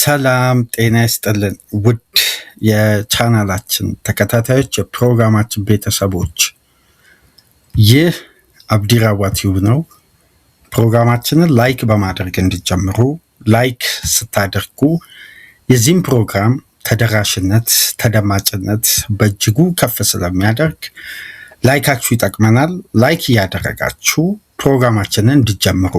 ሰላም ጤና ይስጥልን ውድ የቻናላችን ተከታታዮች የፕሮግራማችን ቤተሰቦች፣ ይህ አብዲራዋ ቲዩብ ነው። ፕሮግራማችንን ላይክ በማድረግ እንዲጀምሩ። ላይክ ስታደርጉ የዚህም ፕሮግራም ተደራሽነት ተደማጭነት በእጅጉ ከፍ ስለሚያደርግ ላይካችሁ ይጠቅመናል። ላይክ እያደረጋችሁ ፕሮግራማችንን እንዲጀምሩ።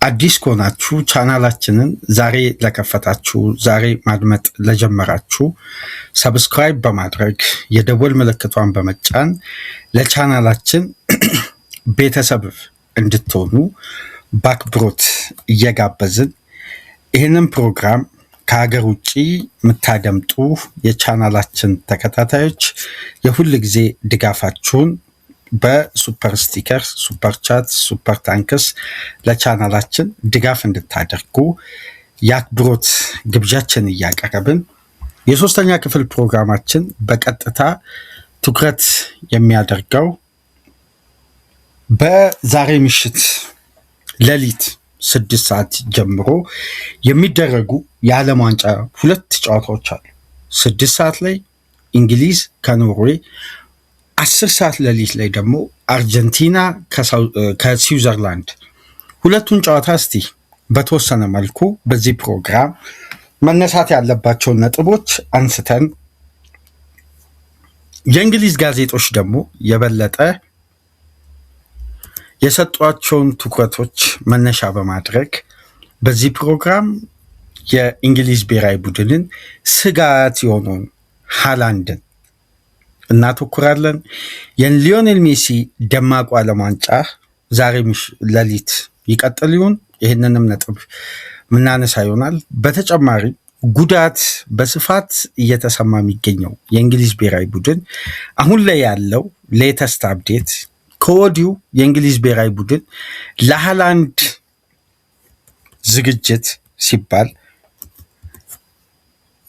አዲስ ከሆናችሁ ቻናላችንን ዛሬ ለከፈታችሁ፣ ዛሬ ማድመጥ ለጀመራችሁ ሰብስክራይብ በማድረግ የደወል ምልክቷን በመጫን ለቻናላችን ቤተሰብ እንድትሆኑ በአክብሮት እየጋበዝን ይህንን ፕሮግራም ከሀገር ውጭ የምታደምጡ የቻናላችን ተከታታዮች የሁል ጊዜ ድጋፋችሁን በሱፐር ስቲከር፣ ሱፐር ቻት፣ ሱፐር ታንክስ ለቻናላችን ድጋፍ እንድታደርጉ የአክብሮት ግብዣችን እያቀረብን የሶስተኛ ክፍል ፕሮግራማችን በቀጥታ ትኩረት የሚያደርገው በዛሬ ምሽት ሌሊት 6 ሰዓት ጀምሮ የሚደረጉ የዓለም ዋንጫ 2 ጨዋታዎች አሉ። 6 ሰዓት ላይ እንግሊዝ ከኖርዌይ፣ 10 ሰዓት ሌሊት ላይ ደግሞ አርጀንቲና ከስዊዘርላንድ። ሁለቱን ጨዋታ እስቲ በተወሰነ መልኩ በዚህ ፕሮግራም መነሳት ያለባቸውን ነጥቦች አንስተን የእንግሊዝ ጋዜጦች ደግሞ የበለጠ የሰጧቸውን ትኩረቶች መነሻ በማድረግ በዚህ ፕሮግራም የእንግሊዝ ብሔራዊ ቡድንን ስጋት የሆነውን ሃላንድን እናተኩራለን። የሊዮኔል ሜሲ ደማቁ ዓለም ዋንጫ ዛሬ ሌሊት ይቀጥል ይሆን? ይህንንም ነጥብ ምናነሳ ይሆናል። በተጨማሪ ጉዳት በስፋት እየተሰማ የሚገኘው የእንግሊዝ ብሔራዊ ቡድን አሁን ላይ ያለው ሌተስት አፕዴት ከወዲሁ የእንግሊዝ ብሔራዊ ቡድን ለሃላንድ ዝግጅት ሲባል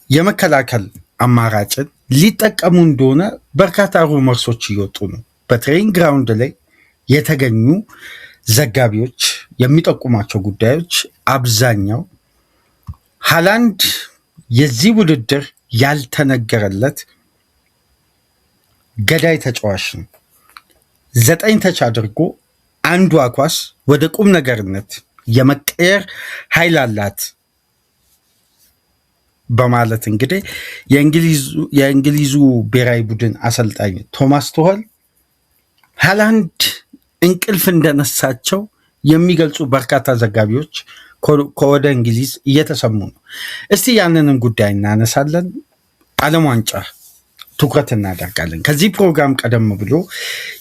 የመከላከል አማራጭን ሊጠቀሙ እንደሆነ በርካታ ሩመርሶች እየወጡ ነው። በትሬኒንግ ግራውንድ ላይ የተገኙ ዘጋቢዎች የሚጠቁሟቸው ጉዳዮች አብዛኛው ሃላንድ የዚህ ውድድር ያልተነገረለት ገዳይ ተጫዋች ነው። 9 ተች አድርጎ አንዷ ኳስ ወደ ቁም ነገርነት የመቀየር ኃይል አላት በማለት እንግዲህ የእንግሊዙ ብሔራዊ ቡድን አሰልጣኝ ቶማስ ቱኸል ሃላንድ እንቅልፍ እንደነሳቸው የሚገልጹ በርካታ ዘጋቢዎች ከወደ እንግሊዝ እየተሰሙ ነው። እስቲ ያንንም ጉዳይ እናነሳለን። ዓለም ዋንጫ ትኩረት እናደርጋለን። ከዚህ ፕሮግራም ቀደም ብሎ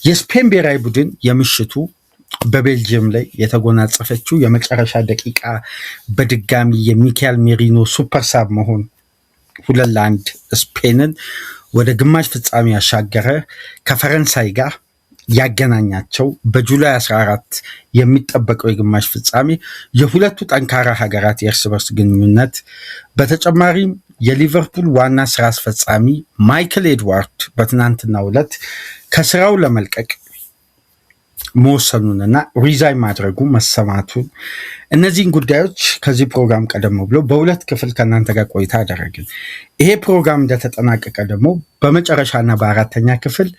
የስፔን ብሔራዊ ቡድን የምሽቱ በቤልጅየም ላይ የተጎናጸፈችው የመጨረሻ ደቂቃ በድጋሚ የሚካኤል ሜሪኖ ሱፐር ሳብ መሆን 2-1 ስፔንን ወደ ግማሽ ፍጻሜ ያሻገረ ከፈረንሳይ ጋር ያገናኛቸው በጁላይ 14 የሚጠበቀው የግማሽ ፍጻሜ የሁለቱ ጠንካራ ሀገራት የእርስ በርስ ግንኙነት፣ በተጨማሪም የሊቨርፑል ዋና ስራ አስፈጻሚ ማይክል ኤድዋርድ በትናንትናው ዕለት ከስራው ለመልቀቅ መወሰኑንና ሪዛይን ማድረጉ መሰማቱን፣ እነዚህን ጉዳዮች ከዚህ ፕሮግራም ቀደም ብሎ በሁለት ክፍል ከእናንተ ጋር ቆይታ አደረግን። ይሄ ፕሮግራም እንደተጠናቀቀ ደግሞ በመጨረሻና በአራተኛ ክፍል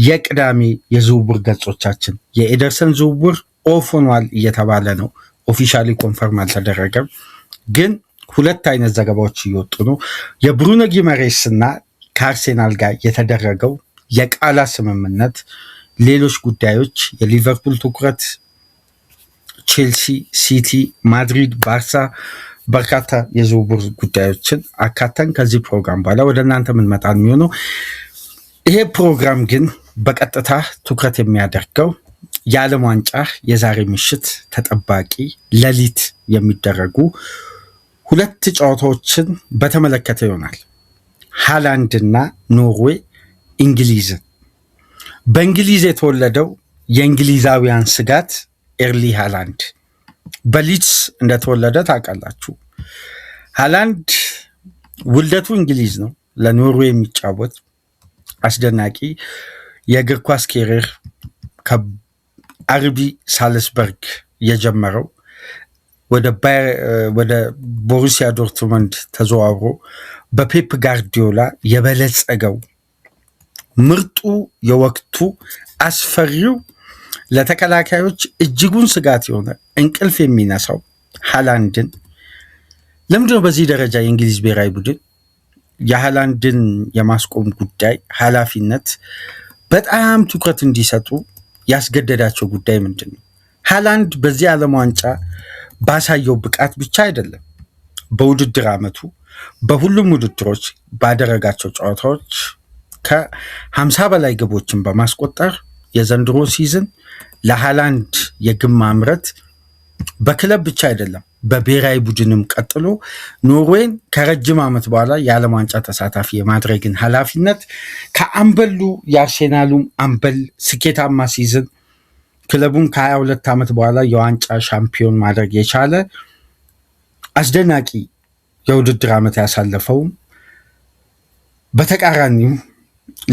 የቅዳሜ የዝውውር ገጾቻችን የኤደርሰን ዝውውር ኦፍ ሆኗል እየተባለ ነው። ኦፊሻሊ ኮንፈርም አልተደረገም፣ ግን 2 አይነት ዘገባዎች እየወጡ ነው። የብሩኖ ጊመሬስ እና ከአርሴናል ጋር የተደረገው የቃላት ስምምነት፣ ሌሎች ጉዳዮች፣ የሊቨርፑል ትኩረት፣ ቼልሲ፣ ሲቲ፣ ማድሪድ፣ ባርሳ፣ በርካታ የዝውውር ጉዳዮችን አካተን ከዚህ ፕሮግራም በኋላ ወደ እናንተ የምንመጣ የሚሆነው። ይሄ ፕሮግራም ግን በቀጥታ ትኩረት የሚያደርገው የዓለም ዋንጫ የዛሬ ምሽት ተጠባቂ ሌሊት የሚደረጉ 2 ጨዋታዎችን በተመለከተ ይሆናል። ሃላንድና ኖርዌይ እንግሊዝን። በእንግሊዝ የተወለደው የእንግሊዛውያን ስጋት ኤርሊ ሃላንድ በሊድስ እንደተወለደ ታውቃላችሁ። ሃላንድ ውልደቱ እንግሊዝ ነው። ለኖርዌይ የሚጫወት አስደናቂ የእግር ኳስ ኬሪየር ከአርቢ ሳልስበርግ የጀመረው ወደ ቦሩሲያ ዶርትመንድ ተዘዋውሮ በፔፕ ጋርዲዮላ የበለጸገው ምርጡ የወቅቱ አስፈሪው ለተከላካዮች እጅጉን ስጋት የሆነ እንቅልፍ የሚነሳው ሃላንድን ለምንድነው በዚህ ደረጃ የእንግሊዝ ብሔራዊ ቡድን የሃላንድን የማስቆም ጉዳይ ኃላፊነት በጣም ትኩረት እንዲሰጡ ያስገደዳቸው ጉዳይ ምንድን ነው? ሃላንድ በዚህ ዓለም ዋንጫ ባሳየው ብቃት ብቻ አይደለም፣ በውድድር ዓመቱ በሁሉም ውድድሮች ባደረጋቸው ጨዋታዎች ከ50 በላይ ግቦችን በማስቆጠር የዘንድሮ ሲዝን ለሃላንድ የግብ ማምረት በክለብ ብቻ አይደለም በብሔራዊ ቡድንም ቀጥሎ ኖርዌይን ከረጅም ዓመት በኋላ የዓለም ዋንጫ ተሳታፊ የማድረግን ኃላፊነት ከአምበሉ የአርሴናሉም አምበል ስኬታማ ሲዝን ክለቡን ከ22 ዓመት በኋላ የዋንጫ ሻምፒዮን ማድረግ የቻለ አስደናቂ የውድድር ዓመት ያሳለፈውም በተቃራኒው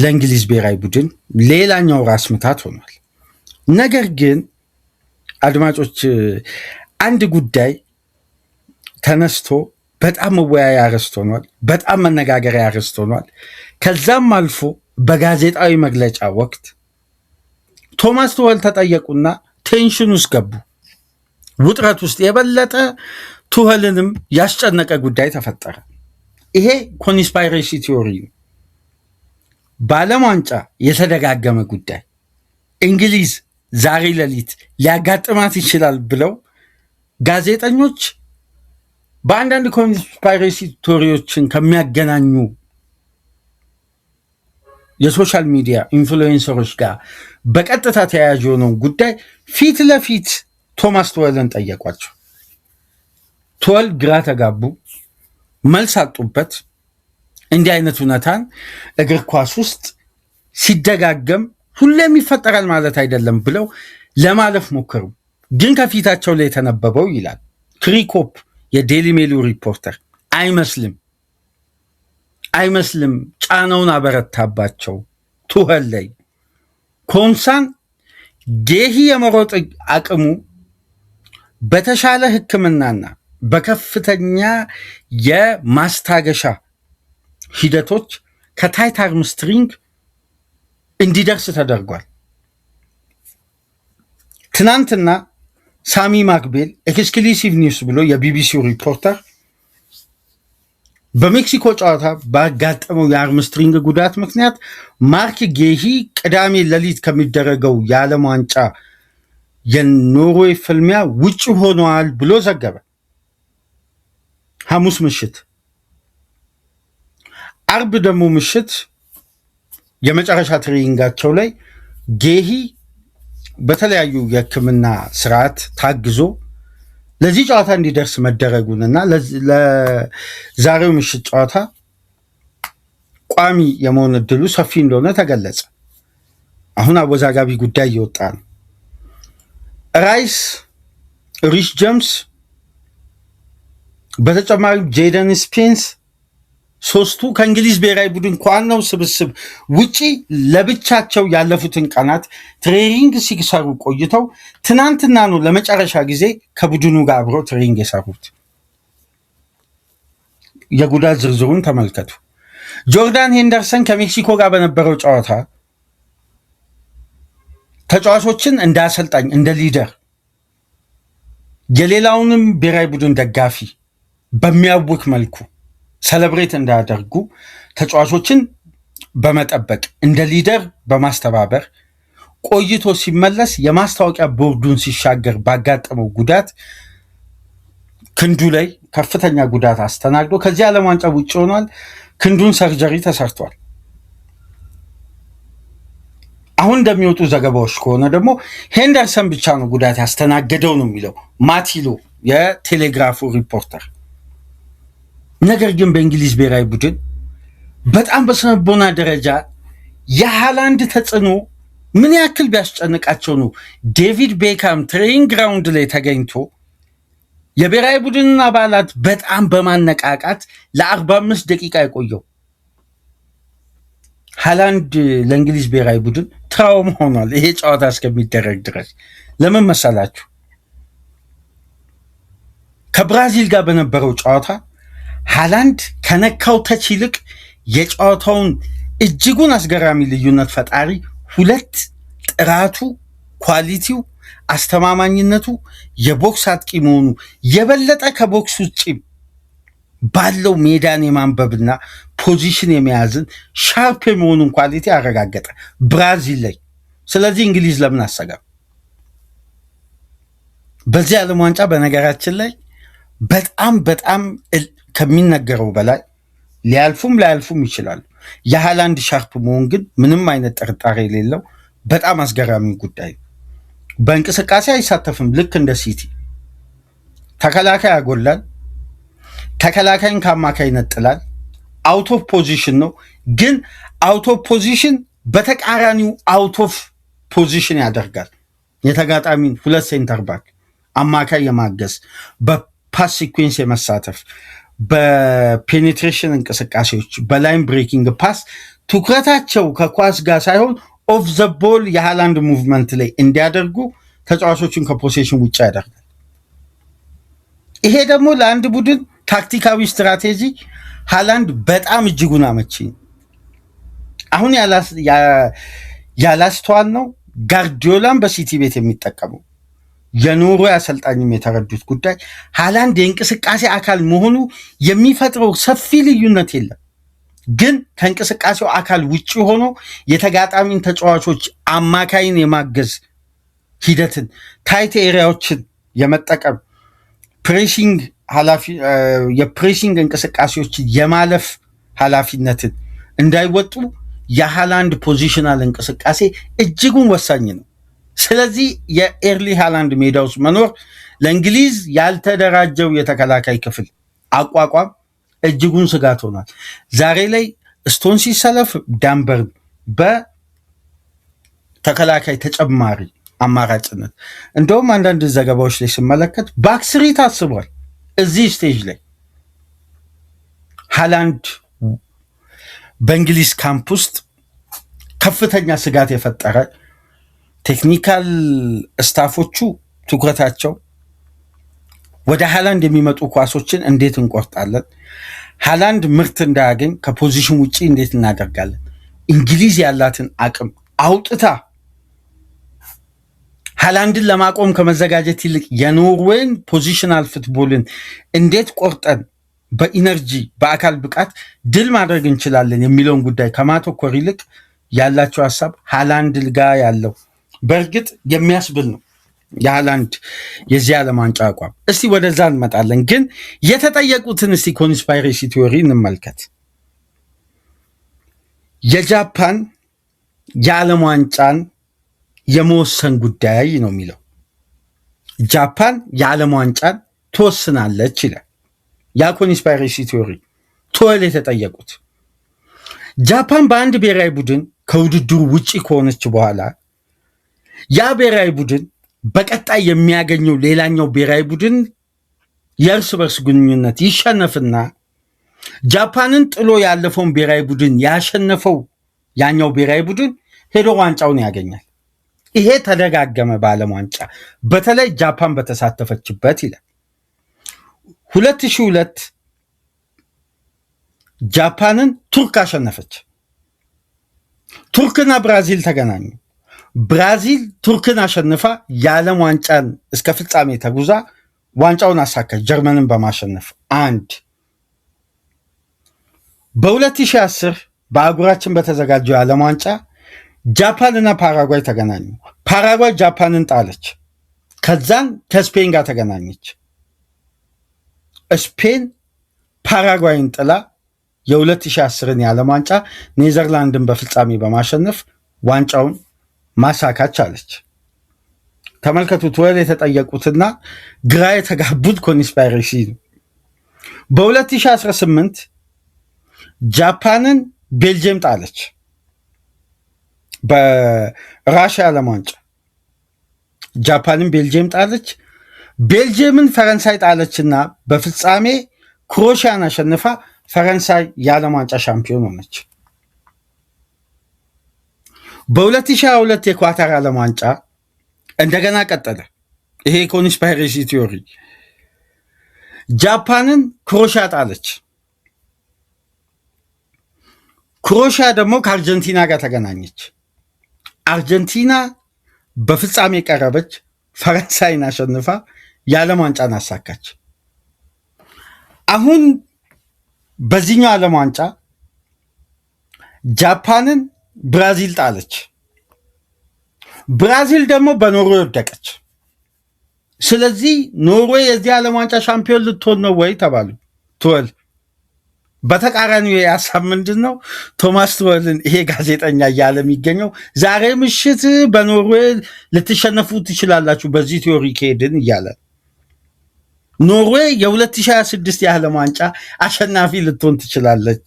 ለእንግሊዝ ብሔራዊ ቡድን ሌላኛው ራስ ምታት ሆኗል። ነገር ግን አድማጮች አንድ ጉዳይ ተነስቶ በጣም መወያያ ርዕስ ሆኗል፣ በጣም መነጋገሪያ ርዕስ ሆኗል። ከዛም አልፎ በጋዜጣዊ መግለጫ ወቅት ቶማስ ቱኸል ተጠየቁና ቴንሽን ውስጥ ገቡ። ውጥረት ውስጥ የበለጠ ቱኸልንም ያስጨነቀ ጉዳይ ተፈጠረ። ይሄ ኮንስፓይሬሲ ቲዮሪ ነው። በዓለም ዋንጫ የተደጋገመ ጉዳይ እንግሊዝ ዛሬ ሌሊት ሊያጋጥማት ይችላል ብለው ጋዜጠኞች በአንዳንድ ኮንስፓይሬሲ ቲዮሪዎችን ከሚያገናኙ የሶሻል ሚዲያ ኢንፍሉዌንሰሮች ጋር በቀጥታ ተያያዥ የሆነው ጉዳይ ፊት ለፊት ቶማስ ቱኸልን ጠየቋቸው። ቱኸል ግራ ተጋቡ፣ መልስ አጡበት። እንዲህ አይነት እውነታን እግር ኳስ ውስጥ ሲደጋገም ሁሌም ይፈጠራል ማለት አይደለም ብለው ለማለፍ ሞከሩ። ግን ከፊታቸው ላይ የተነበበው ይላል ክሪኮፕ የዴሊ ሜሉ ሪፖርተር አይመስልም ጫናውን አበረታባቸው ቱኸል ላይ። ኮንሳን ጌሂ የመሮጥ አቅሙ በተሻለ ሕክምናና በከፍተኛ የማስታገሻ ሂደቶች ከታይት አርምስትሪንግ እንዲደርስ ተደርጓል። ትናንትና ሳሚ ማክቤል ኤክስክሉሲቭ ኒውስ ብሎ የቢቢሲው ሪፖርተር በሜክሲኮ ጨዋታ ባጋጠመው የአርምስትሪንግ ጉዳት ምክንያት ማርክ ጌሂ ቅዳሜ ሌሊት ከሚደረገው የዓለም ዋንጫ የኖርዌይ ፍልሚያ ውጭ ሆነዋል ብሎ ዘገበ። ሐሙስ ምሽት፣ አርብ ደግሞ ምሽት የመጨረሻ ትሬኒንጋቸው ላይ ጌሂ በተለያዩ የሕክምና ስርዓት ታግዞ ለዚህ ጨዋታ እንዲደርስ መደረጉንና ለዛሬው ምሽት ጨዋታ ቋሚ የመሆን እድሉ ሰፊ እንደሆነ ተገለጸ። አሁን አወዛጋቢ ጉዳይ እየወጣ ነው። ራይስ፣ ሪስ ጀምስ በተጨማሪ ጄደን ስፔንስ ሶስቱ ከእንግሊዝ ብሔራዊ ቡድን ከዋናው ስብስብ ውጪ ለብቻቸው ያለፉትን ቀናት ትሬኒንግ ሲሰሩ ቆይተው ትናንትና ነው ለመጨረሻ ጊዜ ከቡድኑ ጋር አብረው ትሬኒንግ የሰሩት። የጉዳት ዝርዝሩን ተመልከቱ። ጆርዳን ሄንደርሰን ከሜክሲኮ ጋር በነበረው ጨዋታ ተጫዋቾችን እንደ አሰልጣኝ እንደ ሊደር የሌላውንም ብሔራዊ ቡድን ደጋፊ በሚያውክ መልኩ ሰለብሬት እንዳያደርጉ ተጫዋቾችን በመጠበቅ እንደ ሊደር በማስተባበር ቆይቶ ሲመለስ የማስታወቂያ ቦርዱን ሲሻገር ባጋጠመው ጉዳት ክንዱ ላይ ከፍተኛ ጉዳት አስተናግዶ ከዚህ ዓለም ዋንጫ ውጭ ሆኗል። ክንዱን ሰርጀሪ ተሰርቷል። አሁን እንደሚወጡ ዘገባዎች ከሆነ ደግሞ ሄንደርሰን ብቻ ነው ጉዳት ያስተናገደው ነው የሚለው ማቲሎ የቴሌግራፉ ሪፖርተር። ነገር ግን በእንግሊዝ ብሔራዊ ቡድን በጣም በስነልቦና ደረጃ የሃላንድ ተጽዕኖ ምን ያክል ቢያስጨንቃቸው ነው ዴቪድ ቤካም ትሬኒንግ ግራውንድ ላይ ተገኝቶ የብሔራዊ ቡድንን አባላት በጣም በማነቃቃት ለ45 ደቂቃ የቆየው። ሃላንድ ለእንግሊዝ ብሔራዊ ቡድን ትራውማ ሆኗል ይሄ ጨዋታ እስከሚደረግ ድረስ። ለምን መሰላችሁ? ከብራዚል ጋር በነበረው ጨዋታ ሃላንድ ከነካው ተች ይልቅ የጨዋታውን እጅጉን አስገራሚ ልዩነት ፈጣሪ ሁለት ጥራቱ፣ ኳሊቲው፣ አስተማማኝነቱ የቦክስ አጥቂ መሆኑ የበለጠ ከቦክስ ውጭ ባለው ሜዳን የማንበብና ፖዚሽን የመያዝን ሻርፕ የመሆኑን ኳሊቲ አረጋገጠ ብራዚል ላይ። ስለዚህ እንግሊዝ ለምን አሰጋም? በዚህ ዓለም ዋንጫ በነገራችን ላይ በጣም ከሚነገረው በላይ ሊያልፉም ላያልፉም ይችላሉ። የሃላንድ ሻርፕ መሆን ግን ምንም አይነት ጥርጣሬ የሌለው በጣም አስገራሚ ጉዳይ ነው። በእንቅስቃሴ አይሳተፍም። ልክ እንደ ሲቲ ተከላካይ ያጎላል፣ ተከላካይን ከአማካይ ይነጥላል። አውት ኦፍ ፖዚሽን ነው፣ ግን አውት ኦፍ ፖዚሽን በተቃራኒው አውት ኦፍ ፖዚሽን ያደርጋል። የተጋጣሚን ሁለት ሴንተር ባክ አማካይ የማገዝ በፓስ ሲኩዌንስ የመሳተፍ በፔኔትሬሽን እንቅስቃሴዎች በላይን ብሬኪንግ ፓስ ትኩረታቸው ከኳስ ጋር ሳይሆን ኦፍ ዘ ቦል የሃላንድ ሙቭመንት ላይ እንዲያደርጉ ተጫዋቾችን ከፖሴሽን ውጭ ያደርጋል። ይሄ ደግሞ ለአንድ ቡድን ታክቲካዊ ስትራቴጂ ሃላንድ በጣም እጅጉን አመቺ። አሁን ያላስተዋል ነው ጋርዲዮላን በሲቲ ቤት የሚጠቀመው የኖርዌይ አሰልጣኝም የተረዱት ጉዳይ ሃላንድ የእንቅስቃሴ አካል መሆኑ የሚፈጥረው ሰፊ ልዩነት የለም፣ ግን ከእንቅስቃሴው አካል ውጭ ሆኖ የተጋጣሚን ተጫዋቾች አማካይን የማገዝ ሂደትን፣ ታይት ኤሪያዎችን የመጠቀም ፕሬሲንግ የፕሬሲንግ እንቅስቃሴዎችን የማለፍ ኃላፊነትን እንዳይወጡ የሃላንድ ፖዚሽናል እንቅስቃሴ እጅጉን ወሳኝ ነው። ስለዚህ የኤርሊ ሃላንድ ሜዳ ውስጥ መኖር ለእንግሊዝ ያልተደራጀው የተከላካይ ክፍል አቋቋም እጅጉን ስጋት ሆኗል። ዛሬ ላይ ስቶን ሲሰለፍ ዳንበርን በተከላካይ ተጨማሪ አማራጭነት እንደውም አንዳንድ ዘገባዎች ላይ ስመለከት ባክስሪ ታስቧል። እዚህ ስቴጅ ላይ ሃላንድ በእንግሊዝ ካምፕ ውስጥ ከፍተኛ ስጋት የፈጠረ ቴክኒካል ስታፎቹ ትኩረታቸው ወደ ሃላንድ የሚመጡ ኳሶችን እንዴት እንቆርጣለን፣ ሃላንድ ምርት እንዳያገኝ ከፖዚሽን ውጭ እንዴት እናደርጋለን፣ እንግሊዝ ያላትን አቅም አውጥታ ሃላንድን ለማቆም ከመዘጋጀት ይልቅ የኖርዌይን ፖዚሽናል ፉትቦልን እንዴት ቆርጠን በኢነርጂ በአካል ብቃት ድል ማድረግ እንችላለን የሚለውን ጉዳይ ከማተኮር ይልቅ ያላቸው ሀሳብ ሃላንድ ጋር ያለው በእርግጥ የሚያስብል ነው የሃላንድ የዚህ ዓለም ዋንጫ አቋም። እስቲ ወደዛ እንመጣለን፣ ግን የተጠየቁትን እስቲ ኮንስፓይሬሲ ቲዮሪ እንመልከት። የጃፓን የዓለም ዋንጫን የመወሰን ጉዳይ ነው የሚለው። ጃፓን የዓለም ዋንጫን ትወስናለች ይላል ያ ኮንስፓይሬሲ ቲዮሪ። ቶል የተጠየቁት ጃፓን በአንድ ብሔራዊ ቡድን ከውድድሩ ውጪ ከሆነች በኋላ ያ ብሔራዊ ቡድን በቀጣይ የሚያገኘው ሌላኛው ብሔራዊ ቡድን የእርስ በርስ ግንኙነት ይሸነፍና ጃፓንን ጥሎ ያለፈውን ብሔራዊ ቡድን ያሸነፈው ያኛው ብሔራዊ ቡድን ሄዶ ዋንጫውን ያገኛል። ይሄ ተደጋገመ በዓለም ዋንጫ በተለይ ጃፓን በተሳተፈችበት ይላል። 2002 ጃፓንን ቱርክ አሸነፈች። ቱርክና ብራዚል ተገናኙ። ብራዚል ቱርክን አሸንፋ የዓለም ዋንጫን እስከ ፍጻሜ ተጉዛ ዋንጫውን አሳካች ጀርመንን በማሸነፍ አንድ። በ2010 በአህጉራችን በተዘጋጀው የዓለም ዋንጫ ጃፓንና ፓራጓይ ተገናኙ። ፓራጓይ ጃፓንን ጣለች። ከዛን ከስፔን ጋር ተገናኘች። ስፔን ፓራጓይን ጥላ የ2010ን የዓለም ዋንጫ ኔዘርላንድን በፍጻሜ በማሸነፍ ዋንጫውን ማሳካት ቻለች። ተመልከቱት፣ ወል የተጠየቁትና ግራ የተጋቡት ኮንስፓይሬሲ ነው። በ2018 ጃፓንን ቤልጅየም ጣለች። በራሽያ ዓለም ዋንጫ ጃፓንን ቤልጅየም ጣለች። ቤልጅየምን ፈረንሳይ ጣለችና በፍጻሜ ክሮሺያን አሸንፋ ፈረንሳይ የዓለም ዋንጫ ሻምፒዮን ሆነች። በ2022 የኳታር ዓለም ዋንጫ እንደገና ቀጠለ። ይሄ ኮንስፓይሬሲ ቲዮሪ ጃፓንን ክሮሻ ጣለች። ክሮሻ ደግሞ ከአርጀንቲና ጋር ተገናኘች። አርጀንቲና በፍጻሜ ቀረበች፣ ፈረንሳይን አሸንፋ የዓለም ዋንጫን አሳካች። አሁን በዚህኛው ዓለም ዋንጫ ጃፓንን ብራዚል ጣለች። ብራዚል ደግሞ በኖርዌይ ወደቀች። ስለዚህ ኖርዌይ የዚህ ዓለም ዋንጫ ሻምፒዮን ልትሆን ነው ወይ ተባሉ። ትወል በተቃራኒው የሀሳብ ምንድን ነው? ቶማስ ትወልን ይሄ ጋዜጠኛ እያለ የሚገኘው ዛሬ ምሽት በኖርዌይ ልትሸነፉ ትችላላችሁ በዚህ ቲዮሪ ከሄድን እያለ ኖርዌይ የ2026 የዓለም ዋንጫ አሸናፊ ልትሆን ትችላለች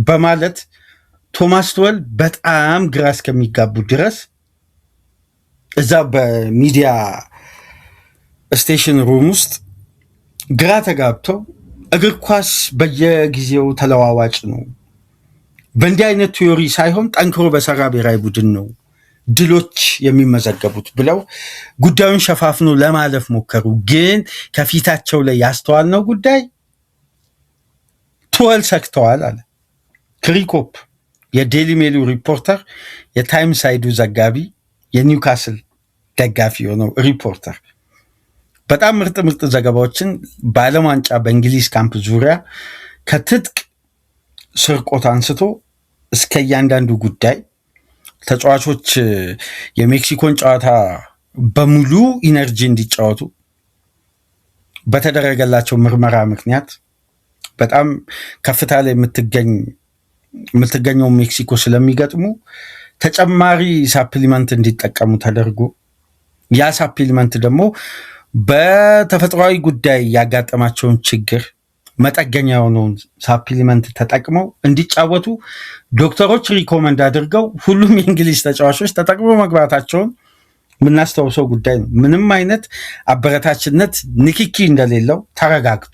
በማለት ቶማስ ትወል በጣም ግራ እስከሚጋቡ ድረስ እዛ በሚዲያ ስቴሽን ሩም ውስጥ ግራ ተጋብተው እግር ኳስ በየጊዜው ተለዋዋጭ ነው፣ በእንዲህ አይነት ቲዮሪ ሳይሆን ጠንክሮ በሰራ ብሔራዊ ቡድን ነው ድሎች የሚመዘገቡት ብለው ጉዳዩን ሸፋፍኖ ለማለፍ ሞከሩ። ግን ከፊታቸው ላይ ያስተዋልነው ጉዳይ ትወል ሰክተዋል አለ ክሪኮፕ፣ የዴሊ ሜሉ ሪፖርተር፣ የታይም ሳይዱ ዘጋቢ፣ የኒውካስል ደጋፊ የሆነው ሪፖርተር በጣም ምርጥ ምርጥ ዘገባዎችን በዓለም ዋንጫ በእንግሊዝ ካምፕ ዙሪያ ከትጥቅ ስርቆት አንስቶ እስከ እያንዳንዱ ጉዳይ ተጫዋቾች የሜክሲኮን ጨዋታ በሙሉ ኢነርጂ እንዲጫወቱ በተደረገላቸው ምርመራ ምክንያት በጣም ከፍታ ላይ የምትገኘው ሜክሲኮ ስለሚገጥሙ ተጨማሪ ሳፕሊመንት እንዲጠቀሙ ተደርጎ ያ ሳፕሊመንት ደግሞ በተፈጥሯዊ ጉዳይ ያጋጠማቸውን ችግር መጠገኛ የሆነውን ሳፕሊመንት ተጠቅመው እንዲጫወቱ ዶክተሮች ሪኮመንድ አድርገው ሁሉም የእንግሊዝ ተጫዋቾች ተጠቅመው መግባታቸውን የምናስታውሰው ጉዳይ ነው። ምንም አይነት አበረታችነት ንክኪ እንደሌለው ተረጋግጦ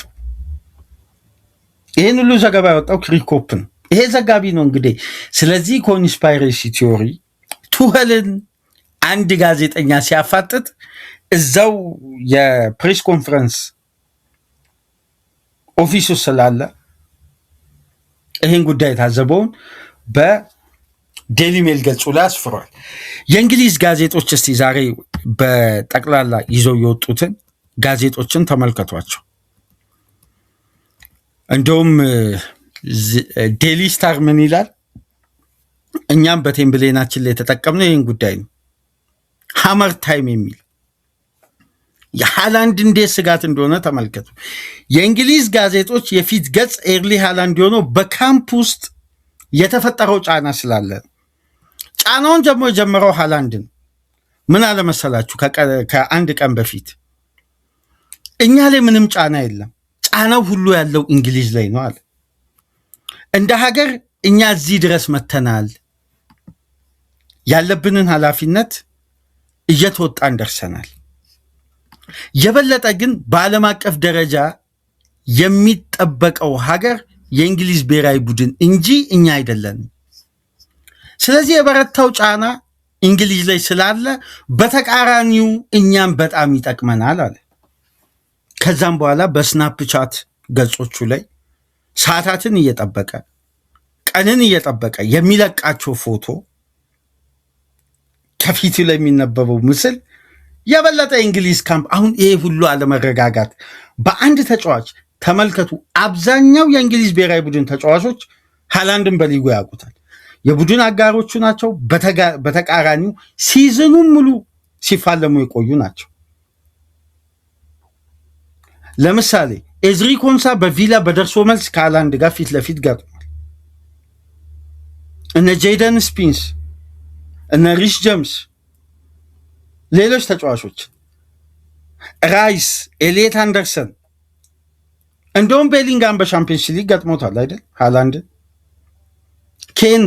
ይህን ሁሉ ዘገባ ያወጣው ክሪኮፕ ነው። ይሄ ዘጋቢ ነው እንግዲህ ስለዚህ ኮንስፓይሬሲ ቲዮሪ ትወልን አንድ ጋዜጠኛ ሲያፋጥጥ እዛው የፕሬስ ኮንፈረንስ ኦፊሱ ስላለ ይህን ጉዳይ የታዘበውን በዴሊ ሜል ገጹ ላይ አስፍሯል። የእንግሊዝ ጋዜጦች እስቲ ዛሬ በጠቅላላ ይዘው የወጡትን ጋዜጦችን ተመልከቷቸው። እንደውም ዴሊ ስታር ምን ይላል? እኛም በቴምብሌናችን ላይ የተጠቀምነው ይህን ጉዳይ ነው። ሃመር ታይም የሚል የሃላንድ እንዴት ስጋት እንደሆነ ተመልከቱ። የእንግሊዝ ጋዜጦች የፊት ገጽ ኤርሊ ሃላንድ የሆነው በካምፕ ውስጥ የተፈጠረው ጫና ስላለ ጫናውን ደግሞ የጀመረው ሃላንድ ነው። ምን አለመሰላችሁ? ከአንድ ቀን በፊት እኛ ላይ ምንም ጫና የለም፣ ጫናው ሁሉ ያለው እንግሊዝ ላይ ነው አለ። እንደ ሀገር እኛ እዚህ ድረስ መተናል፣ ያለብንን ኃላፊነት እየተወጣን ደርሰናል። የበለጠ ግን በዓለም አቀፍ ደረጃ የሚጠበቀው ሀገር የእንግሊዝ ብሔራዊ ቡድን እንጂ እኛ አይደለንም። ስለዚህ የበረታው ጫና እንግሊዝ ላይ ስላለ በተቃራኒው እኛም በጣም ይጠቅመናል አለ። ከዛም በኋላ በስናፕ ቻት ገጾቹ ላይ ሰዓታትን እየጠበቀ ቀንን እየጠበቀ የሚለቃቸው ፎቶ ከፊቱ ላይ የሚነበበው ምስል የበለጠ እንግሊዝ ካምፕ አሁን ይሄ ሁሉ አለመረጋጋት በአንድ ተጫዋች ተመልከቱ። አብዛኛው የእንግሊዝ ብሔራዊ ቡድን ተጫዋቾች ሃላንድን በሊጉ ያውቁታል፣ የቡድን አጋሮቹ ናቸው። በተቃራኒው ሲዝኑን ሙሉ ሲፋለሙ የቆዩ ናቸው። ለምሳሌ ኤዝሪ ኮንሳ በቪላ በደርሶ መልስ ከሃላንድ ጋር ፊት ለፊት ገጥሟል። እነ ጄደን ስፒንስ፣ እነ ሪስ ጀምስ፣ ሌሎች ተጫዋቾች ራይስ፣ ኤሊየት አንደርሰን፣ እንደውም ቤሊንጋም በሻምፒየንስ ሊግ ገጥሞታል አይደል? ሃላንድ፣ ኬን፣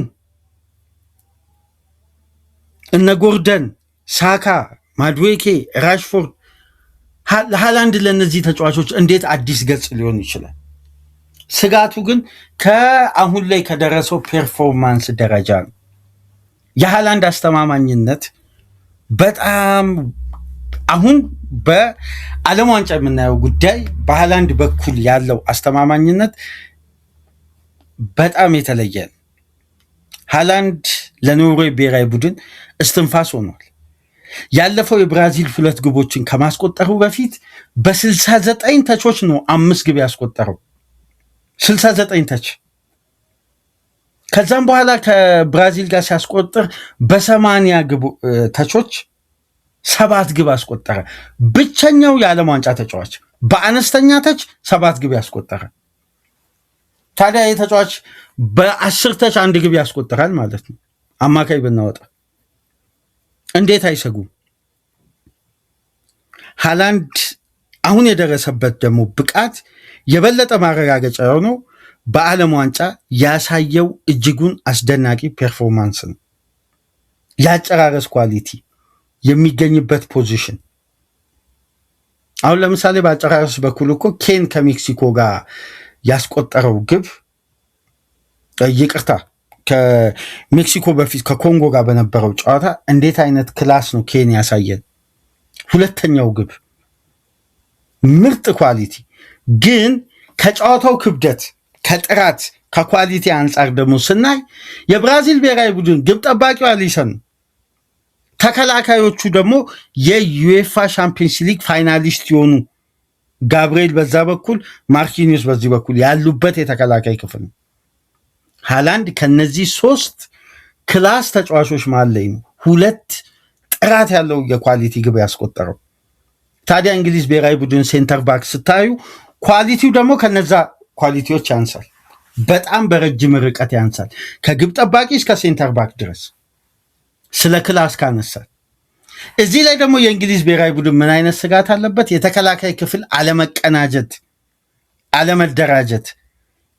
እነ ጎርደን፣ ሳካ፣ ማድዌኬ፣ ራሽፎርድ። ሃላንድ ለእነዚህ ተጫዋቾች እንዴት አዲስ ገጽ ሊሆን ይችላል? ስጋቱ ግን ከአሁን ላይ ከደረሰው ፔርፎርማንስ ደረጃ ነው። የሃላንድ አስተማማኝነት በጣም አሁን በዓለም ዋንጫ የምናየው ጉዳይ በሃላንድ በኩል ያለው አስተማማኝነት በጣም የተለየ ነው። ሃላንድ ለኖርዌይ ብሔራዊ ቡድን እስትንፋስ ሆኗል። ያለፈው የብራዚል 2 ግቦችን ከማስቆጠሩ በፊት በ69 ተቾች ነው 5 ግብ ያስቆጠረው። 69 ተች። ከዛም በኋላ ከብራዚል ጋር ሲያስቆጥር በ80 ተቾች 7 ግብ አስቆጠረ። ብቸኛው የዓለም ዋንጫ ተጫዋች በአነስተኛ ተች 7 ግብ ያስቆጠረ። ታዲያ የተጫዋች በ10 ተች 1 ግብ ያስቆጠራል ማለት ነው። አማካይ ብናወጣ እንዴት አይሰጉም? ሃላንድ አሁን የደረሰበት ደግሞ ብቃት የበለጠ ማረጋገጫ የሆነው በዓለም ዋንጫ ያሳየው እጅጉን አስደናቂ ፐርፎርማንስ ነው። የአጨራረስ ኳሊቲ፣ የሚገኝበት ፖዚሽን። አሁን ለምሳሌ በአጨራረስ በኩል እኮ ኬን ከሜክሲኮ ጋር ያስቆጠረው ግብ ይቅርታ ከሜክሲኮ በፊት ከኮንጎ ጋር በነበረው ጨዋታ እንዴት አይነት ክላስ ነው ኬን ያሳየን። ሁለተኛው ግብ ምርጥ ኳሊቲ። ግን ከጨዋታው ክብደት፣ ከጥራት፣ ከኳሊቲ አንጻር ደግሞ ስናይ የብራዚል ብሔራዊ ቡድን ግብ ጠባቂው አሊሰን፣ ተከላካዮቹ ደግሞ የዩኤፋ ሻምፒየንስ ሊግ ፋይናሊስት የሆኑ ጋብርኤል በዛ በኩል ማርኪኒዮስ በዚህ በኩል ያሉበት የተከላካይ ክፍል ነው። ሃላንድ ከነዚህ 3 ክላስ ተጫዋቾች መሃል ላይ ነው 2 ጥራት ያለው የኳሊቲ ግብ ያስቆጠረው። ታዲያ እንግሊዝ ብሔራዊ ቡድን ሴንተር ባክ ስታዩ ኳሊቲው ደግሞ ከነዛ ኳሊቲዎች ያንሳል። በጣም በረጅም ርቀት ያንሳል። ከግብ ጠባቂ እስከ ሴንተር ባክ ድረስ ስለ ክላስ ካነሳል። እዚህ ላይ ደግሞ የእንግሊዝ ብሔራዊ ቡድን ምን አይነት ስጋት አለበት? የተከላካይ ክፍል አለመቀናጀት፣ አለመደራጀት።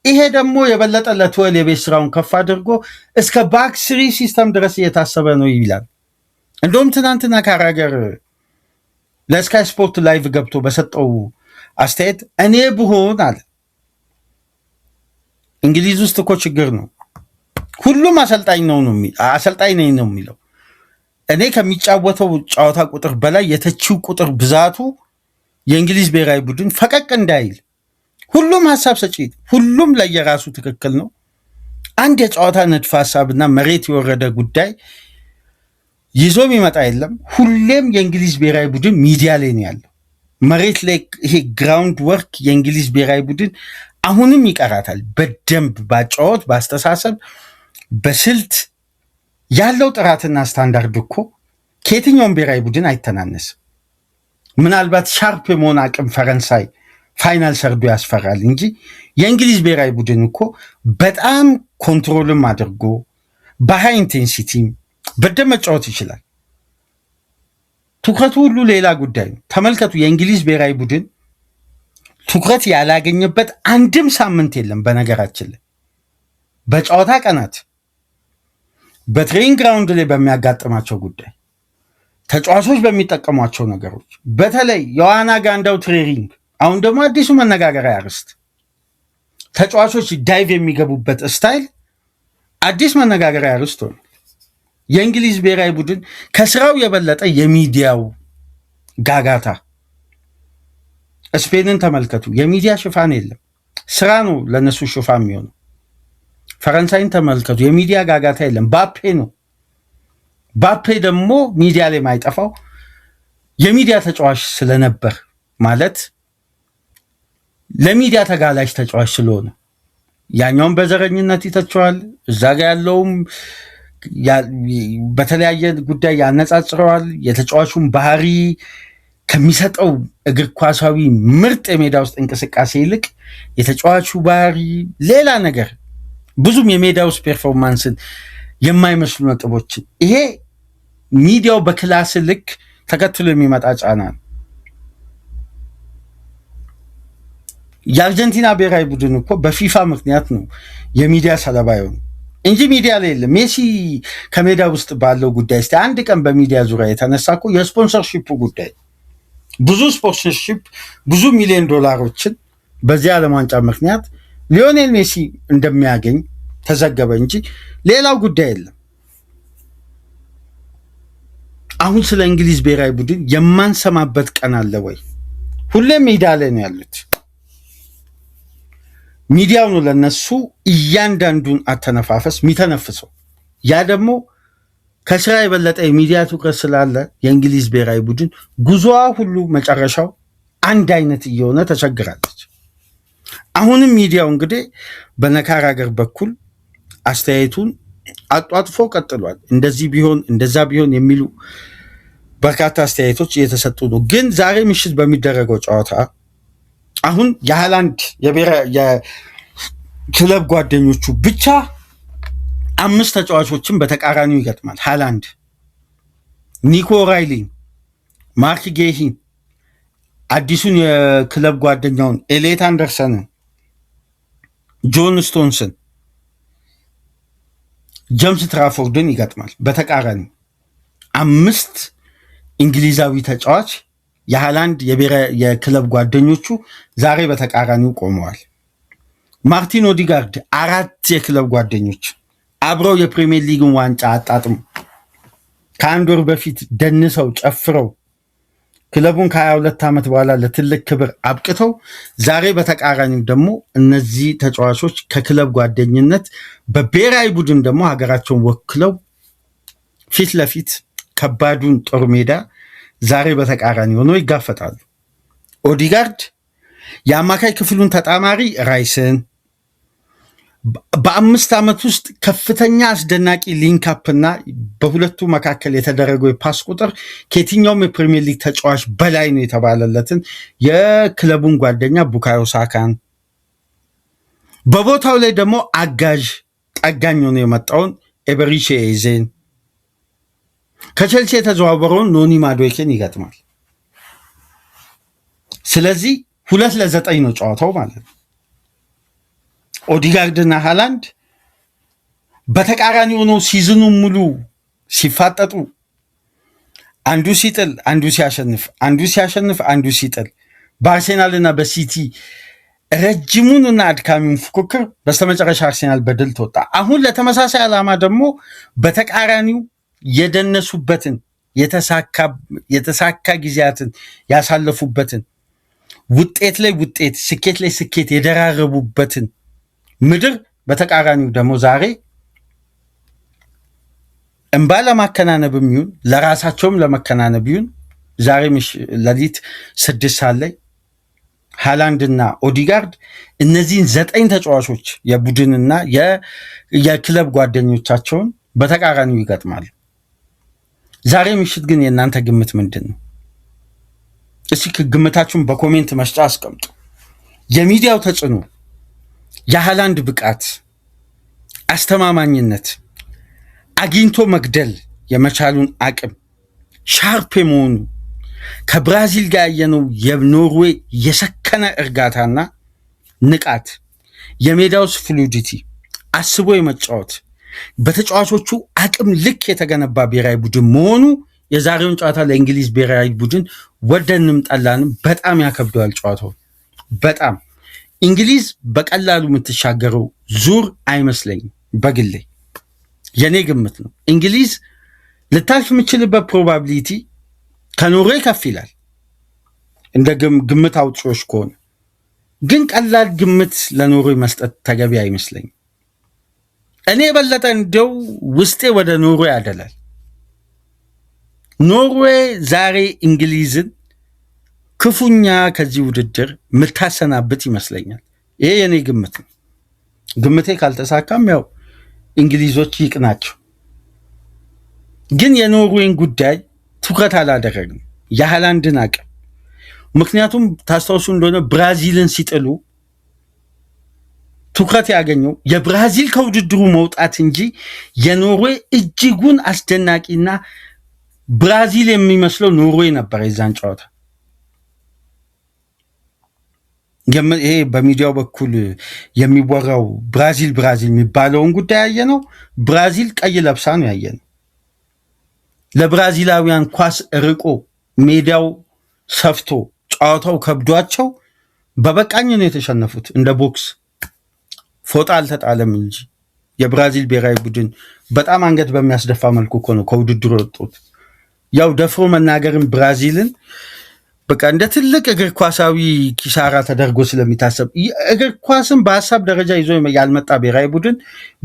ይሄ ደግሞ የበለጠ ለትወል የቤት ስራውን ከፍ አድርጎ እስከ ባክ 3 ሲስተም ድረስ እየታሰበ ነው ይላል። እንደውም ትናንትና ካራገር ለስካይ ስፖርት ላይቭ ገብቶ በሰጠው አስተያየት እኔ ብሆን አለ እንግሊዝ ውስጥ እኮ ችግር ነው፣ ሁሉም አሰልጣኝ ነኝ ነው የሚለው። እኔ ከሚጫወተው ጨዋታ ቁጥር በላይ የተቺው ቁጥር ብዛቱ የእንግሊዝ ብሔራዊ ቡድን ፈቀቅ እንዳይል፣ ሁሉም ሀሳብ ሰጪ፣ ሁሉም ለየራሱ ትክክል ነው። አንድ የጨዋታ ንድፈ ሀሳብና መሬት የወረደ ጉዳይ ይዞ የሚመጣ የለም። ሁሌም የእንግሊዝ ብሔራዊ ቡድን ሚዲያ ላይ ነው ያለው። መሬት ላይ ይሄ ግራውንድ ወርክ የእንግሊዝ ብሔራዊ ቡድን አሁንም ይቀራታል። በደንብ ባጫወት፣ ባስተሳሰብ፣ በስልት ያለው ጥራትና ስታንዳርድ እኮ ከየትኛውም ብሔራዊ ቡድን አይተናነስም። ምናልባት ሻርፕ የመሆን አቅም ፈረንሳይ ፋይናል ሰርዶ ያስፈራል እንጂ የእንግሊዝ ብሔራዊ ቡድን እኮ በጣም ኮንትሮልም አድርጎ በሃይ ኢንቴንሲቲ በደንብ መጫወት ይችላል። ትኩረቱ ሁሉ ሌላ ጉዳይ ነው። ተመልከቱ፣ የእንግሊዝ ብሔራዊ ቡድን ትኩረት ያላገኘበት አንድም ሳምንት የለም። በነገራችን ላይ በጨዋታ ቀናት በትሬኒንግ ግራውንድ ላይ በሚያጋጥማቸው ጉዳይ፣ ተጫዋቾች በሚጠቀሟቸው ነገሮች፣ በተለይ የዋና ጋንዳው ትሬኒንግ፣ አሁን ደግሞ አዲሱ መነጋገሪያ አርዕስት ተጫዋቾች ዳይቭ የሚገቡበት ስታይል አዲስ መነጋገሪያ አርዕስት ሆነ። የእንግሊዝ ብሔራዊ ቡድን ከስራው የበለጠ የሚዲያው ጋጋታ፣ ስፔንን ተመልከቱ፣ የሚዲያ ሽፋን የለም። ስራ ነው ለነሱ ሽፋን የሚሆነው። ፈረንሳይን ተመልከቱ፣ የሚዲያ ጋጋታ የለም። ባፔ ነው። ባፔ ደግሞ ሚዲያ ላይ ማይጠፋው የሚዲያ ተጫዋች ስለነበር ማለት ለሚዲያ ተጋላጭ ተጫዋች ስለሆነ ያኛውን በዘረኝነት ይተቸዋል፣ እዛ ጋ ያለውም በተለያየ ጉዳይ ያነጻጽረዋል። የተጫዋቹን ባህሪ ከሚሰጠው እግር ኳሳዊ ምርጥ የሜዳ ውስጥ እንቅስቃሴ ይልቅ የተጫዋቹ ባህሪ ሌላ ነገር፣ ብዙም የሜዳ ውስጥ ፐርፎርማንስን የማይመስሉ ነጥቦችን፣ ይሄ ሚዲያው በክላስ ልክ ተከትሎ የሚመጣ ጫና ነው። የአርጀንቲና ብሔራዊ ቡድን እኮ በፊፋ ምክንያት ነው የሚዲያ ሰለባ የሆኑ እንጂ ሚዲያ ላይ የለም። ሜሲ ከሜዳ ውስጥ ባለው ጉዳይ እስቲ አንድ ቀን በሚዲያ ዙሪያ የተነሳ እኮ የስፖንሰርሺፕ ጉዳይ፣ ብዙ ስፖንሰርሺፕ ብዙ ሚሊዮን ዶላሮችን በዚህ ዓለም ዋንጫ ምክንያት ሊዮኔል ሜሲ እንደሚያገኝ ተዘገበ እንጂ ሌላው ጉዳይ የለም። አሁን ስለ እንግሊዝ ብሔራዊ ቡድን የማንሰማበት ቀን አለ ወይ? ሁሌም ሜዳ ላይ ነው ያሉት። ሚዲያው ነው ለነሱ እያንዳንዱን አተነፋፈስ የሚተነፍሰው። ያ ደግሞ ከስራ የበለጠ የሚዲያ ትኩረት ስላለ የእንግሊዝ ብሔራዊ ቡድን ጉዞዋ ሁሉ መጨረሻው አንድ አይነት እየሆነ ተቸግራለች። አሁንም ሚዲያው እንግዲህ በነካር ሀገር በኩል አስተያየቱን አጧጥፎ ቀጥሏል። እንደዚህ ቢሆን እንደዛ ቢሆን የሚሉ በርካታ አስተያየቶች እየተሰጡ ነው። ግን ዛሬ ምሽት በሚደረገው ጨዋታ አሁን የሃላንድ የክለብ ጓደኞቹ ብቻ 5 ተጫዋቾችን በተቃራኒው ይገጥማል። ሃላንድ፣ ኒኮ ራይሊን፣ ማርክ ጌሂን፣ አዲሱን የክለብ ጓደኛውን ኤሌት አንደርሰንን፣ ጆን ስቶንስን፣ ጀምስ ትራፎርድን ይገጥማል። በተቃራኒ 5 እንግሊዛዊ ተጫዋች የሃላንድ የክለብ ጓደኞቹ ዛሬ በተቃራኒው ቆመዋል። ማርቲን ኦዲጋርድ 4 የክለብ ጓደኞች አብረው የፕሪሚየር ሊግን ዋንጫ አጣጥሙ ከአንድ ወር በፊት ደንሰው ጨፍረው ክለቡን ከ22 ዓመት በኋላ ለትልቅ ክብር አብቅተው ዛሬ በተቃራኒው ደግሞ እነዚህ ተጫዋቾች ከክለብ ጓደኝነት በብሔራዊ ቡድን ደግሞ ሀገራቸውን ወክለው ፊት ለፊት ከባዱን ጦር ሜዳ ዛሬ በተቃራኒ ሆኖ ይጋፈጣሉ። ኦዲጋርድ የአማካይ ክፍሉን ተጣማሪ ራይስን በ5 ዓመት ውስጥ ከፍተኛ አስደናቂ ሊንካፕና በሁለቱ መካከል የተደረገው የፓስ ቁጥር ከየትኛውም የፕሪሚየር ሊግ ተጫዋች በላይ ነው የተባለለትን የክለቡን ጓደኛ ቡካዮ ሳካን፣ በቦታው ላይ ደግሞ አጋዥ ጠጋኝ ሆኖ የመጣውን ኤበሪቼ ኤዜን፣ ከቼልሲ የተዘዋወረውን ኖኒ ማዱዌኬን ይገጥማል። ስለዚህ 2-9 ነው ጨዋታው ማለት ነው። ኦዲጋርድና ሃላንድ በተቃራኒ ሆኖ ሲዝኑን ሙሉ ሲፋጠጡ አንዱ ሲጥል አንዱ ሲያሸንፍ፣ አንዱ ሲያሸንፍ አንዱ ሲጥል በአርሴናልና በሲቲ ረጅሙንና አድካሚውን ፉክክር በስተመጨረሻ አርሴናል በድል ተወጣ። አሁን ለተመሳሳይ ዓላማ ደግሞ በተቃራኒው የደነሱበትን የተሳካ ጊዜያትን ያሳለፉበትን ውጤት ላይ ውጤት ስኬት ላይ ስኬት የደራረቡበትን ምድር በተቃራኒው ደግሞ ዛሬ እንባ ለማከናነብም ይሁን ለራሳቸውም ለመከናነብ ይሁን ዛሬ ሌሊት 6 ሰዓት ላይ ሃላንድና ኦዲጋርድ እነዚህን 9 ተጫዋቾች የቡድንና የክለብ ጓደኞቻቸውን በተቃራኒው ይገጥማሉ። ዛሬ ምሽት ግን የእናንተ ግምት ምንድን ነው? እስኪ ግምታችሁን በኮሜንት መስጫ አስቀምጡ። የሚዲያው ተጽዕኖ፣ የሃላንድ ብቃት፣ አስተማማኝነት፣ አግኝቶ መግደል የመቻሉን አቅም፣ ሻርፕ የመሆኑ ከብራዚል ጋር ያየነው የኖርዌይ የሰከነ እርጋታና ንቃት፣ የሜዳውስ ፍሉዲቲ፣ አስቦ የመጫወት በተጫዋቾቹ አቅም ልክ የተገነባ ብሔራዊ ቡድን መሆኑ የዛሬውን ጨዋታ ለእንግሊዝ ብሔራዊ ቡድን ወደንም ጠላንም በጣም ያከብደዋል። ጨዋታው በጣም እንግሊዝ በቀላሉ የምትሻገረው ዙር አይመስለኝም። በግሌ የኔ ግምት ነው። እንግሊዝ ልታልፍ የምችልበት ፕሮባቢሊቲ ከኖርዌይ ከፍ ይላል እንደ ግምት አውጪዎች ከሆነ፣ ግን ቀላል ግምት ለኖርዌይ መስጠት ተገቢ አይመስለኝም። እኔ የበለጠ እንደው ውስጤ ወደ ኖርዌይ ያደላል። ኖርዌይ ዛሬ እንግሊዝን ክፉኛ ከዚህ ውድድር የምታሰናብት ይመስለኛል። ይሄ የኔ ግምት ነው። ግምቴ ካልተሳካም ያው እንግሊዞች ይቅናቸው። ግን የኖርዌይን ጉዳይ ትኩረት አላደረግም፣ የሃላንድን አቅም። ምክንያቱም ታስታውሱ እንደሆነ ብራዚልን ሲጥሉ ትኩረት ያገኘው የብራዚል ከውድድሩ መውጣት እንጂ የኖርዌይ እጅጉን አስደናቂና ብራዚል የሚመስለው ኖርዌይ ነበር የዛን ጨዋታ። ይሄ በሚዲያው በኩል የሚወራው ብራዚል የሚባለውን ጉዳይ ያየነው ብራዚል ቀይ ለብሳ ነው ያየነው። ለብራዚላውያን ኳስ ርቆ ሜዳው ሰፍቶ ጨዋታው ከብዷቸው በበቃኝ ነው የተሸነፉት። እንደ ቦክስ ፎጣ አልተጣለም እንጂ የብራዚል ብሔራዊ ቡድን በጣም አንገት በሚያስደፋ መልኩ እኮ ነው ከውድድሩ ወጡት። ያው ደፍሮ መናገርን ብራዚልን በቃ እንደ ትልቅ እግር ኳሳዊ ኪሳራ ተደርጎ ስለሚታሰብ እግር ኳስን በሀሳብ ደረጃ ይዞ ያልመጣ ብሔራዊ ቡድን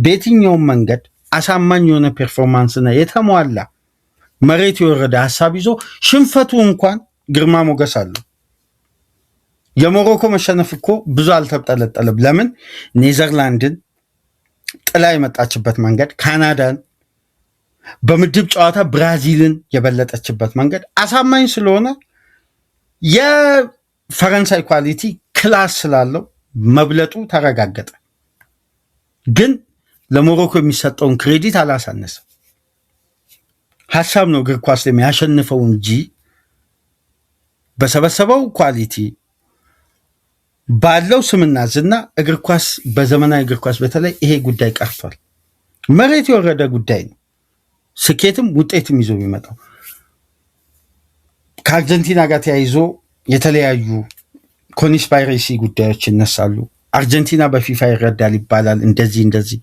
በየትኛውም መንገድ አሳማኝ የሆነ ፐርፎርማንስና የተሟላ መሬት የወረደ ሀሳብ ይዞ ሽንፈቱ እንኳን ግርማ ሞገስ አለው። የሞሮኮ መሸነፍ እኮ ብዙ አልተጠለጠለም። ለምን? ኔዘርላንድን ጥላ የመጣችበት መንገድ፣ ካናዳን በምድብ ጨዋታ ብራዚልን የበለጠችበት መንገድ አሳማኝ ስለሆነ የፈረንሳይ ኳሊቲ ክላስ ስላለው መብለጡ ተረጋገጠ። ግን ለሞሮኮ የሚሰጠውን ክሬዲት አላሳነሰም። ሀሳብ ነው እግር ኳስ ላይ ያሸንፈው እንጂ በሰበሰበው ኳሊቲ ባለው ስምና ዝና እግር ኳስ በዘመናዊ እግር ኳስ በተለይ ይሄ ጉዳይ ቀርቷል። መሬት የወረደ ጉዳይ ነው። ስኬትም ውጤትም ይዞ የሚመጣው ከአርጀንቲና ጋር ተያይዞ የተለያዩ ኮንስፓይሬሲ ጉዳዮች ይነሳሉ። አርጀንቲና በፊፋ ይረዳል ይባላል። እንደዚህ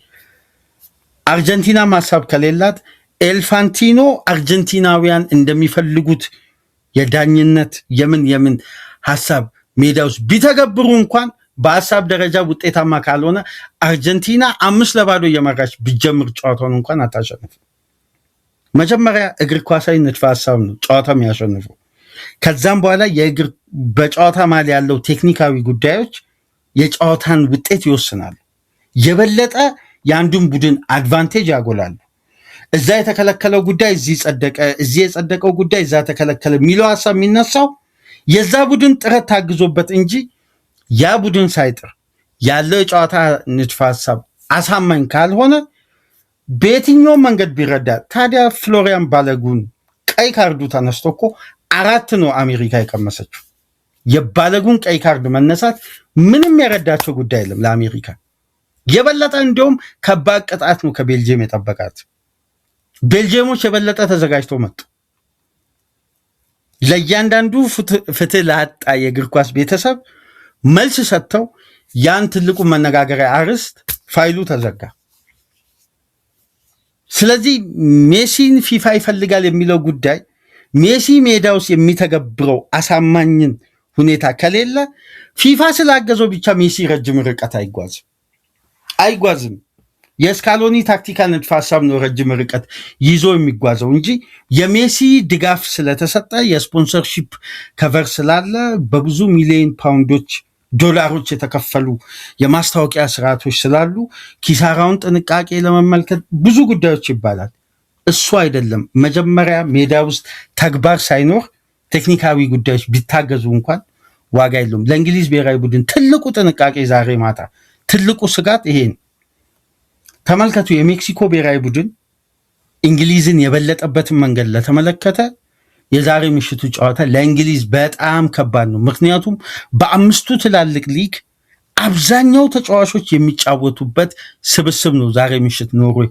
አርጀንቲና ሀሳብ ከሌላት ኤልፋንቲኖ አርጀንቲናውያን እንደሚፈልጉት የዳኝነት የምን ሀሳብ ሜዳ ውስጥ ቢተገብሩ እንኳን በሀሳብ ደረጃ ውጤታማ ካልሆነ አርጀንቲና 5-0 እየመራች ቢጀምር ጨዋታውን እንኳን አታሸንፍ። መጀመሪያ እግር ኳሳዊ ንድፈ ሀሳብ ነው ጨዋታ የሚያሸንፈው። ከዛም በኋላ በጨዋታ መሃል ያለው ቴክኒካዊ ጉዳዮች የጨዋታን ውጤት ይወስናሉ። የበለጠ የአንዱን ቡድን አድቫንቴጅ ያጎላሉ። እዛ የተከለከለው ጉዳይ እዚህ ጸደቀ፣ እዚህ የጸደቀው ጉዳይ እዛ ተከለከለ የሚለው ሀሳብ የሚነሳው የዛ ቡድን ጥረት ታግዞበት እንጂ ያ ቡድን ሳይጥር ያለው የጨዋታ ንድፈ ሀሳብ አሳማኝ ካልሆነ በየትኛው መንገድ ቢረዳ። ታዲያ ፍሎሪያን ባለጉን ቀይ ካርዱ ተነስቶ እኮ 4 ነው አሜሪካ የቀመሰችው። የባለጉን ቀይ ካርድ መነሳት ምንም የረዳቸው ጉዳይ የለም ለአሜሪካ። የበለጠ እንዲሁም ከባድ ቅጣት ነው ከቤልጅየም የጠበቃት። ቤልጅየሞች የበለጠ ተዘጋጅተው መጡ። ለእያንዳንዱ ፍትህ ላጣ የእግር ኳስ ቤተሰብ መልስ ሰጥተው ያን ትልቁ መነጋገሪያ አርዕስት ፋይሉ ተዘጋ። ስለዚህ ሜሲን ፊፋ ይፈልጋል የሚለው ጉዳይ ሜሲ ሜዳ ውስጥ የሚተገብረው አሳማኝን ሁኔታ ከሌለ ፊፋ ስላገዘው ብቻ ሜሲ ረጅም ርቀት አይጓዝም። የስካሎኒ ታክቲካል ንድፈ ሀሳብ ነው ረጅም ርቀት ይዞ የሚጓዘው እንጂ የሜሲ ድጋፍ ስለተሰጠ የስፖንሰርሺፕ ከቨር ስላለ በብዙ ሚሊዮን ፓውንዶች ዶላሮች የተከፈሉ የማስታወቂያ ስርዓቶች ስላሉ ኪሳራውን ጥንቃቄ ለመመልከት ብዙ ጉዳዮች ይባላል። እሱ አይደለም። መጀመሪያ ሜዳ ውስጥ ተግባር ሳይኖር ቴክኒካዊ ጉዳዮች ቢታገዙ እንኳን ዋጋ የለውም። ለእንግሊዝ ብሔራዊ ቡድን ትልቁ ጥንቃቄ ዛሬ ማታ ትልቁ ስጋት ይሄ ነው። ተመልከቱ፣ የሜክሲኮ ብሔራዊ ቡድን እንግሊዝን የበለጠበትን መንገድ ለተመለከተ የዛሬ ምሽቱ ጨዋታ ለእንግሊዝ በጣም ከባድ ነው። ምክንያቱም በአምስቱ ትላልቅ ሊግ አብዛኛው ተጫዋቾች የሚጫወቱበት ስብስብ ነው። ዛሬ ምሽት ኖርዌይ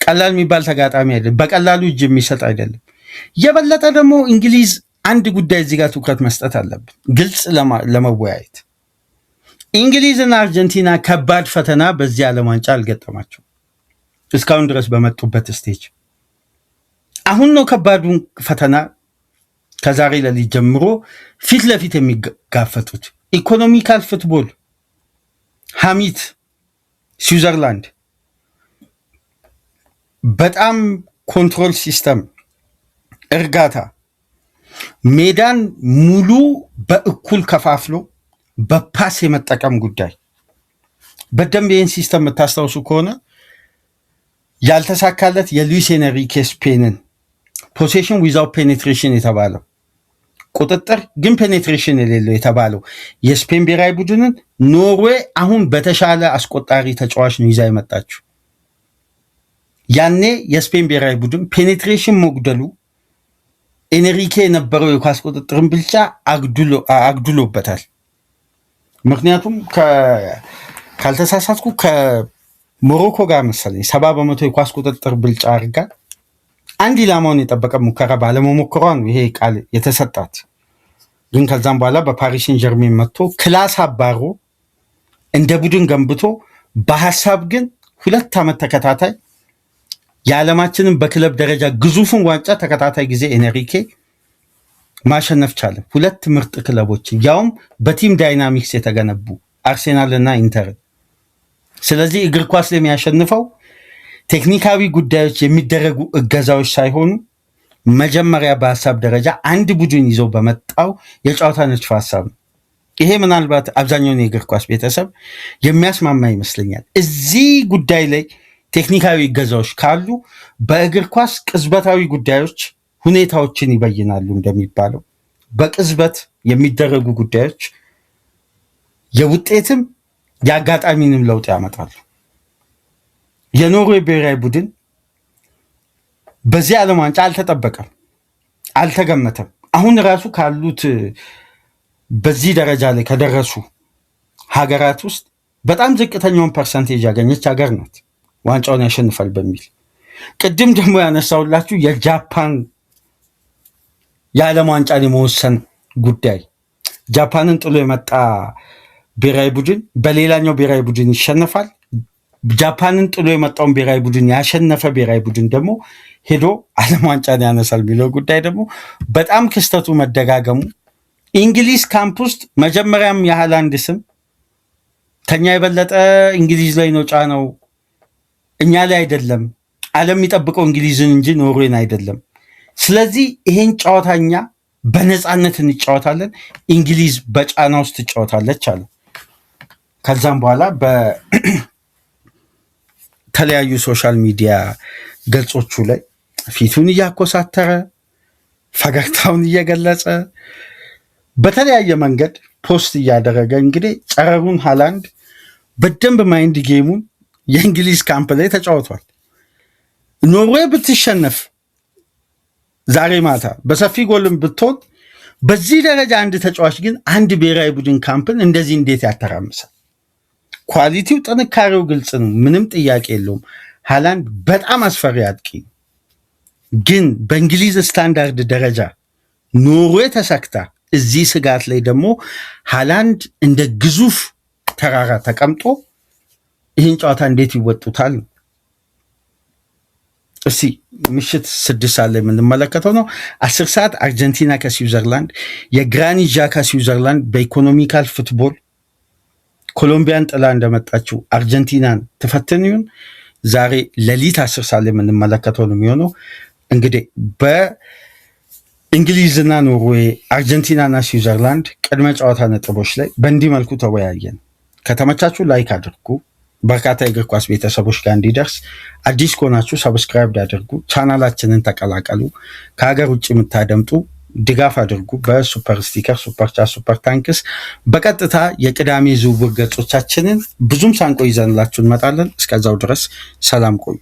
ቀላል የሚባል ተጋጣሚ አይደለም፣ በቀላሉ እጅ የሚሰጥ አይደለም። የበለጠ ደግሞ እንግሊዝ አንድ ጉዳይ እዚህ ጋር ትኩረት መስጠት አለብን፣ ግልጽ ለመወያየት እንግሊዝና አርጀንቲና ከባድ ፈተና በዚህ ዓለም ዋንጫ አልገጠማቸው እስካሁን ድረስ በመጡበት ስቴጅ። አሁን ነው ከባዱን ፈተና ከዛሬ ሌሊት ጀምሮ ፊት ለፊት የሚጋፈጡት። ኢኮኖሚካል ፉትቦል ሐሚት ስዊዘርላንድ በጣም ኮንትሮል ሲስተም፣ እርጋታ፣ ሜዳን ሙሉ በእኩል ከፋፍሎ በፓስ የመጠቀም ጉዳይ በደንብ ይህን ሲስተም የምታስታውሱ ከሆነ ያልተሳካለት የሉዊስ ኤንሪኬ ስፔንን ፖሴሽን ዊዛውት ፔኔትሬሽን የተባለው ቁጥጥር ግን ፔኔትሬሽን የሌለው የተባለው የስፔን ብሔራዊ ቡድንን ኖርዌይ አሁን በተሻለ አስቆጣሪ ተጫዋች ነው ይዛ የመጣችው። ያኔ የስፔን ብሔራዊ ቡድን ፔኔትሬሽን መጉደሉ ኤንሪኬ የነበረው የኳስ ቁጥጥርን ብልጫ አግድሎበታል። ምክንያቱም ካልተሳሳትኩ ከሞሮኮ ጋር መሰለኝ 70% የኳስ ቁጥጥር ብልጫ አድርጋ አንድ ኢላማውን የጠበቀ ሙከራ ባለመሞከሯ ነው ይሄ ቃል የተሰጣት። ግን ከዛም በኋላ በፓሪስ ሴን ጀርሜን መጥቶ ክላስ አባሮ እንደ ቡድን ገንብቶ በሀሳብ ግን 2 ዓመት ተከታታይ የዓለማችንን በክለብ ደረጃ ግዙፉን ዋንጫ ተከታታይ ጊዜ ኤንሪኬ ማሸነፍ ቻለ። ሁለት ምርጥ ክለቦች ያውም በቲም ዳይናሚክስ የተገነቡ አርሴናልና ኢንተር። ስለዚህ እግር ኳስ ላይ የሚያሸንፈው ቴክኒካዊ ጉዳዮች የሚደረጉ እገዛዎች ሳይሆኑ መጀመሪያ በሀሳብ ደረጃ አንድ ቡድን ይዘው በመጣው የጨዋታ ንድፈ ሀሳብ ነው። ይሄ ምናልባት አብዛኛውን የእግር ኳስ ቤተሰብ የሚያስማማ ይመስለኛል። እዚህ ጉዳይ ላይ ቴክኒካዊ እገዛዎች ካሉ በእግር ኳስ ቅጽበታዊ ጉዳዮች ሁኔታዎችን ይበይናሉ። እንደሚባለው በቅጽበት የሚደረጉ ጉዳዮች የውጤትም የአጋጣሚንም ለውጥ ያመጣሉ። የኖርዌይ ብሔራዊ ቡድን በዚህ ዓለም ዋንጫ አልተጠበቀም፣ አልተገመተም። አሁን ራሱ ካሉት በዚህ ደረጃ ላይ ከደረሱ ሀገራት ውስጥ በጣም ዝቅተኛውን ፐርሰንቴጅ ያገኘች ሀገር ናት ዋንጫውን ያሸንፋል በሚል። ቅድም ደግሞ ያነሳውላችሁ የጃፓን የዓለም ዋንጫን የመወሰን ጉዳይ፣ ጃፓንን ጥሎ የመጣ ብሔራዊ ቡድን በሌላኛው ብሔራዊ ቡድን ይሸነፋል። ጃፓንን ጥሎ የመጣውን ብሔራዊ ቡድን ያሸነፈ ብሔራዊ ቡድን ደግሞ ሄዶ ዓለም ዋንጫን ያነሳል የሚለው ጉዳይ ደግሞ በጣም ክስተቱ መደጋገሙ። እንግሊዝ ካምፕ ውስጥ መጀመሪያም የሃላንድ ስም ከኛ የበለጠ እንግሊዝ ላይ ነው ጫነው፣ እኛ ላይ አይደለም። ዓለም የሚጠብቀው እንግሊዝን እንጂ ኖርዌይን አይደለም። ስለዚህ ይሄን ጨዋታ እኛ በነፃነት እንጫወታለን፣ እንግሊዝ በጫና ውስጥ ትጫወታለች አለ። ከዛም በኋላ በተለያዩ ሶሻል ሚዲያ ገጾቹ ላይ ፊቱን እያኮሳተረ ፈገግታውን እየገለጸ በተለያየ መንገድ ፖስት እያደረገ እንግዲህ ጨረሩን ሃላንድ በደንብ ማይንድ ጌሙን የእንግሊዝ ካምፕ ላይ ተጫውቷል። ኖርዌይ ብትሸነፍ ዛሬ ማታ በሰፊ ጎልም ብትሆን በዚህ ደረጃ አንድ ተጫዋች ግን አንድ ብሔራዊ ቡድን ካምፕን እንደዚህ እንዴት ያተራምሳል? ኳሊቲው ጥንካሬው ግልጽ ነው፣ ምንም ጥያቄ የለውም። ሃላንድ በጣም አስፈሪ አጥቂ ግን በእንግሊዝ ስታንዳርድ ደረጃ ኖርዌይ ተሰክታ እዚህ ስጋት ላይ ደግሞ ሃላንድ እንደ ግዙፍ ተራራ ተቀምጦ ይህን ጨዋታ እንዴት ይወጡታል? እስቲ ምሽት 6 ሰዓት ላይ የምንመለከተው ነው። 10 ሰዓት አርጀንቲና ከስዊዘርላንድ፣ የግራኒት ዣካ ስዊዘርላንድ በኢኮኖሚካል ፉትቦል ኮሎምቢያን ጥላ እንደመጣችው አርጀንቲናን ትፈትን ይሁን? ዛሬ ሌሊት 10 ሰዓት ላይ የምንመለከተው ነው የሚሆነው። እንግዲህ በእንግሊዝና ኖርዌይ፣ አርጀንቲናና ስዊዘርላንድ ቅድመ ጨዋታ ነጥቦች ላይ በእንዲህ መልኩ ተወያየን። ከተመቻችሁ ላይክ አድርጉ፣ በርካታ የእግር ኳስ ቤተሰቦች ጋር እንዲደርስ። አዲስ ከሆናችሁ ሰብስክራይብ አድርጉ፣ ቻናላችንን ተቀላቀሉ። ከሀገር ውጭ የምታደምጡ ድጋፍ አድርጉ በሱፐር ስቲከር፣ ሱፐር ቻት፣ ሱፐር ታንክስ። በቀጥታ የቅዳሜ ዝውውር ገጾቻችንን ብዙም ሳንቆይ ይዘንላችሁ እንመጣለን። እስከዛው ድረስ ሰላም ቆዩ።